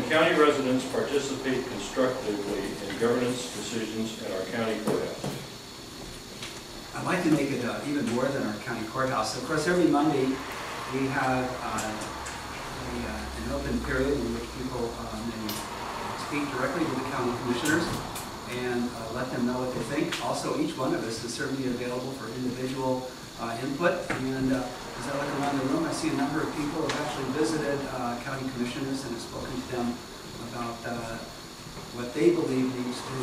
county residents participate constructively in governance decisions at our county courthouse? I'd like to make it even more than our county courthouse. Of course, every Monday we have an open period in which people may speak directly to the county commissioners and let them know what they think. Also, each one of us is certainly available for individual input. And as I look around the room, I see a number of people who have actually visited county commissioners and have spoken to them about what they believe needs to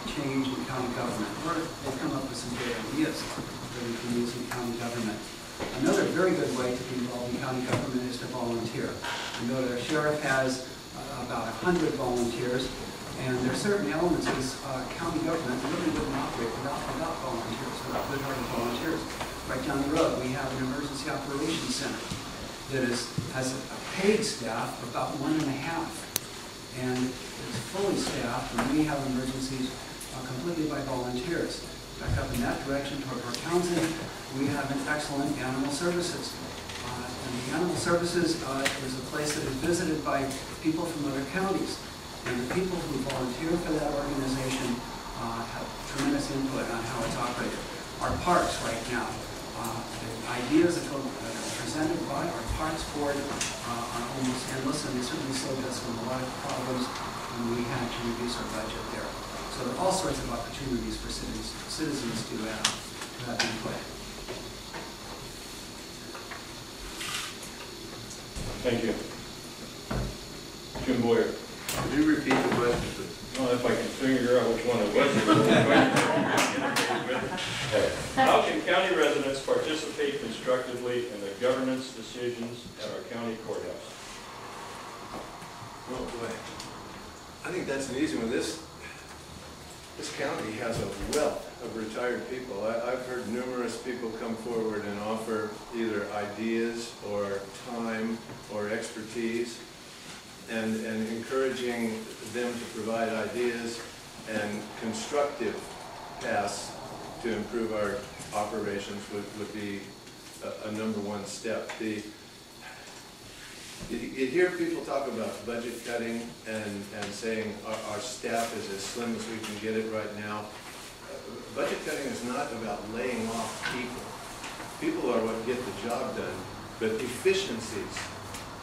change in county government, or they've come up with some great ideas that we can use in county government. Another very good way to be involved in county government is to volunteer. I know that our sheriff has about 100 volunteers, and there are certain elements of this county government that really wouldn't operate without volunteers, without good-hearted volunteers. Right down the road, we have an emergency operations center that has a paid staff of about 1.5, and it's fully staffed, and we have emergencies completely by volunteers. Back up in that direction toward Port Townsend, we have an excellent animal services. And the animal services is a place that is visited by people from other counties. And the people who volunteer for that organization have tremendous input on how it's operated. Our parks right now, the ideas that are presented by our parks board are almost endless, and they certainly saved us from a lot of problems when we had to reduce our budget there. So there are all sorts of opportunities for citizens to have input. Thank you. Jim Boyer. Could you repeat the question, please? Well, if I can figure out which one it was. How can county residents participate constructively in the governance decisions at our county courthouse? Oh boy. I think that's an easy one. This county has a wealth of retired people. I've heard numerous people come forward and offer either ideas or time or expertise, and encouraging them to provide ideas and constructive paths to improve our operations would be a #1 step. You hear people talk about budget cutting and saying our staff is as slim as we can get it right now. Budget cutting is not about laying off people. People are what get the job done, but efficiencies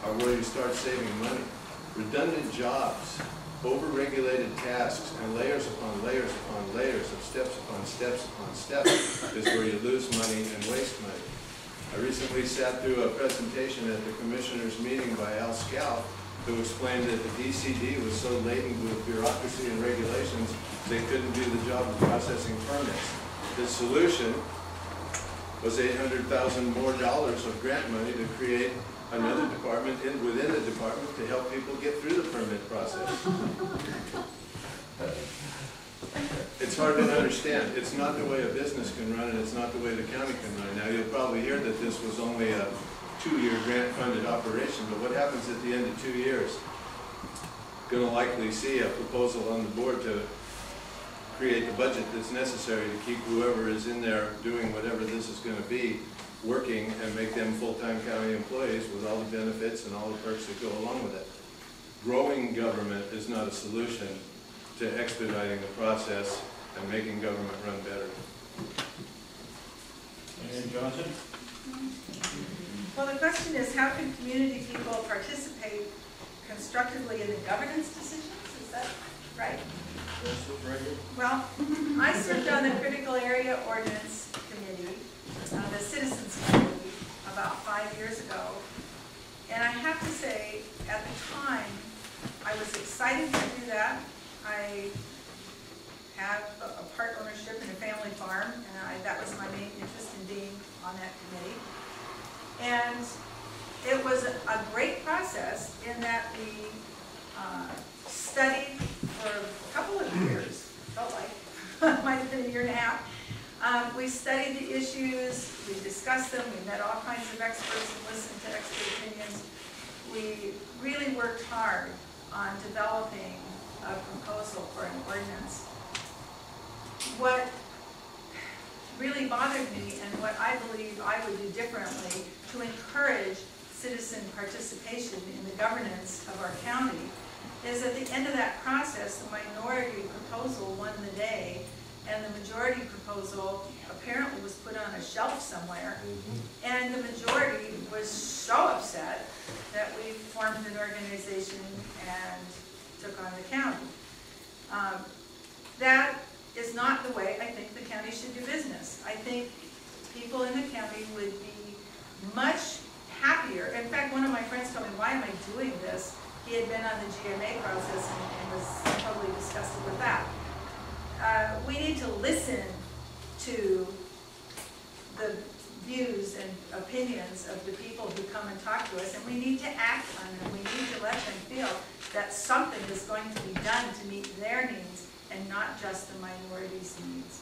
are where you start saving money. Redundant jobs, over-regulated tasks, and layers upon layers upon layers of steps upon steps upon steps is where you lose money and waste money. I recently sat through a presentation at the commissioners' meeting by Al Scout, who explained that the DCD was so laden with bureaucracy and regulations they couldn't do the job of processing permits. The solution was $800,000 more of grant money to create another department within the department to help people get through the permit process. It's hard to understand. It's not the way a business can run, and it's not the way the county can run. Now, you'll probably hear that this was only a 2-year grant-funded operation, but what happens at the end of 2 years? Going to likely see a proposal on the board to create the budget that's necessary to keep whoever is in there doing whatever this is going to be working and make them full-time county employees with all the benefits and all the perks that go along with it. Growing government is not a solution to expediting the process and making government run better. Diane Johnson? Well, the question is, how can community people participate constructively in the governance decisions? Is that right? This is right here. Well, I served on the Critical Area Ordinance Committee, the Citizens Committee, about 5 years ago. And I have to say, at the time, I was excited to do that. I have a part ownership in a family farm, and that was my main interest in being on that committee. And it was a great process in that we studied for a couple of years, felt like, might have been a year and a half. We studied the issues, we discussed them, we met all kinds of experts and listened to expert opinions. We really worked hard on developing a proposal for an ordinance. What really bothered me and what I believe I would do differently to encourage citizen participation in the governance of our county is at the end of that process, the minority proposal won the day, and the majority proposal apparently was put on a shelf somewhere. And the majority was so upset that we formed an organization and took on the county. That is not the way I think the county should do business. I think people in the county would be much happier. In fact, one of my friends told me, why am I doing this? He had been on the GMA process and was totally disgusted with that. We need to listen to the views and opinions of the people who come and talk to us, and we need to act on them. We need to let them feel that something is going to be done to meet their needs and not just the minority's needs.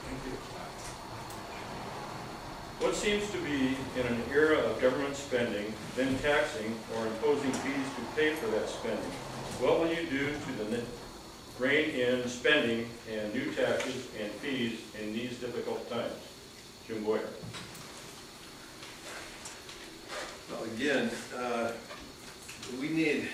Thank you. What seems to be in an era of government spending, then taxing or imposing fees to pay for that spending? What will you do to rein in spending and new taxes and fees in these difficult times? Jim Boyer. Well, again, we need,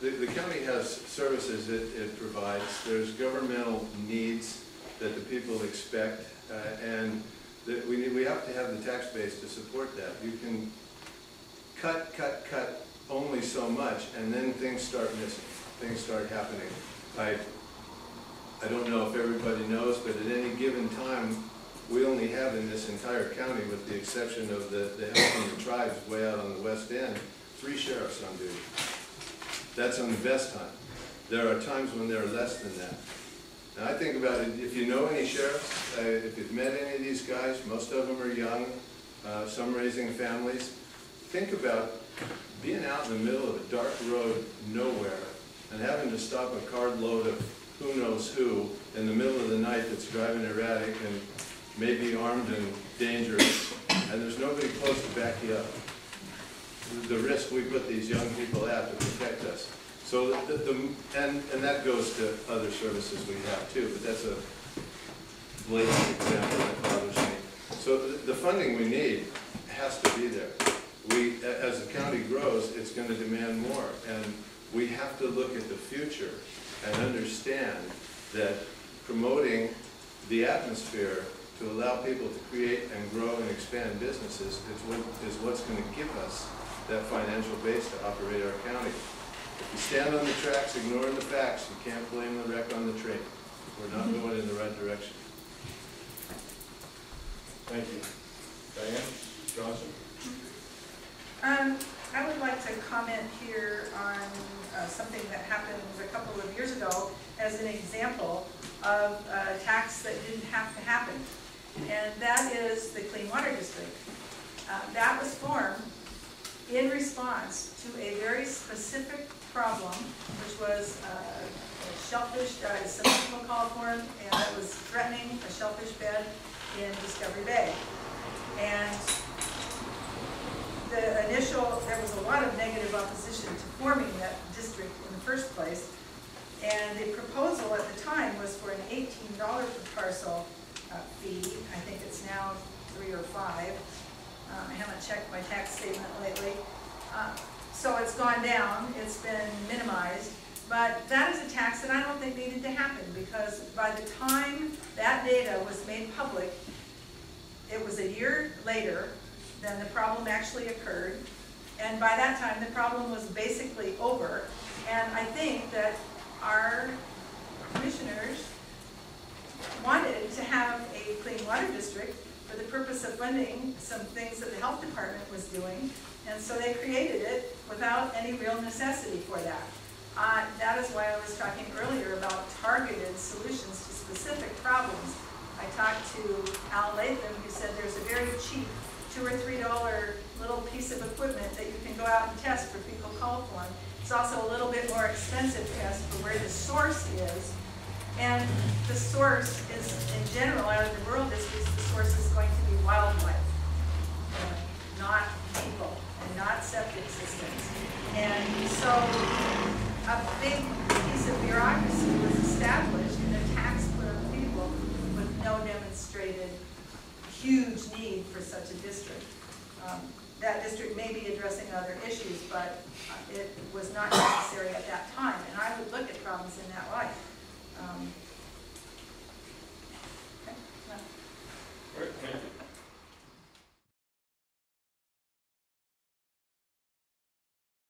the county has services it provides. There's governmental needs that the people expect, and that we have to have the tax base to support that. You can cut only so much, and then things start missing. Things start happening. I don't know if everybody knows, but at any given time, we only have in this entire county, with the exception of the Helping the Tribes way out on the west end, 3 sheriffs on duty. That's on the best time. There are times when there are less than that. And I think about it, if you know any sheriffs, if you've met any of these guys, most of them are young, some raising families, think about being out in the middle of a dark road nowhere and having to stop a carload of who knows who in the middle of the night that's driving erratic and maybe armed and dangerous, and there's nobody close to back you up. The risk we put these young people at to protect us. So, and that goes to other services we have too, but that's a blatant example that bothers me. So the funding we need has to be there. As the county grows, it's going to demand more, and we have to look at the future and understand that promoting the atmosphere to allow people to create and grow and expand businesses is what's going to give us that financial base to operate our county. If you stand on the tracks ignoring the facts, you can't blame the wreck on the train. We're not going in the right direction. Thank you. Diane Johnson. I would like to comment here on something that happened a couple of years ago as an example of a tax that didn't have to happen, and that is the Clean Water District. That was formed in response to a very specific problem, which was shellfish, some people call it for, and it was threatening a shellfish bed in Discovery Bay. And there was a lot of negative opposition to forming that district in the first place. And the proposal at the time was for an $18 per parcel fee. I think it's now $3 or $5. I haven't checked my tax statement lately. So it's gone down, it's been minimized, but that is a tax that I don't think needed to happen, because by the time that data was made public, it was a year later than the problem actually occurred, and by that time the problem was basically over. And I think that our commissioners wanted to have a clean water district for the purpose of funding some things that the health department was doing, and so they created it without any real necessity for that. That is why I was talking earlier about targeted solutions to specific problems. I talked to Al Latham, who said there's a very cheap $2 or $3 little piece of equipment that you can go out and test for fecal coliform. It's also a little bit more expensive test for where the source is. And the source is, in general, out of the rural districts, the source is going to be wildlife, not people, and not septic systems. And so a big piece of bureaucracy was established and a tax put on people with no demonstrated huge need for such a district. that district may be addressing other issues, but it was not necessary at that time. And I would look at problems in that light.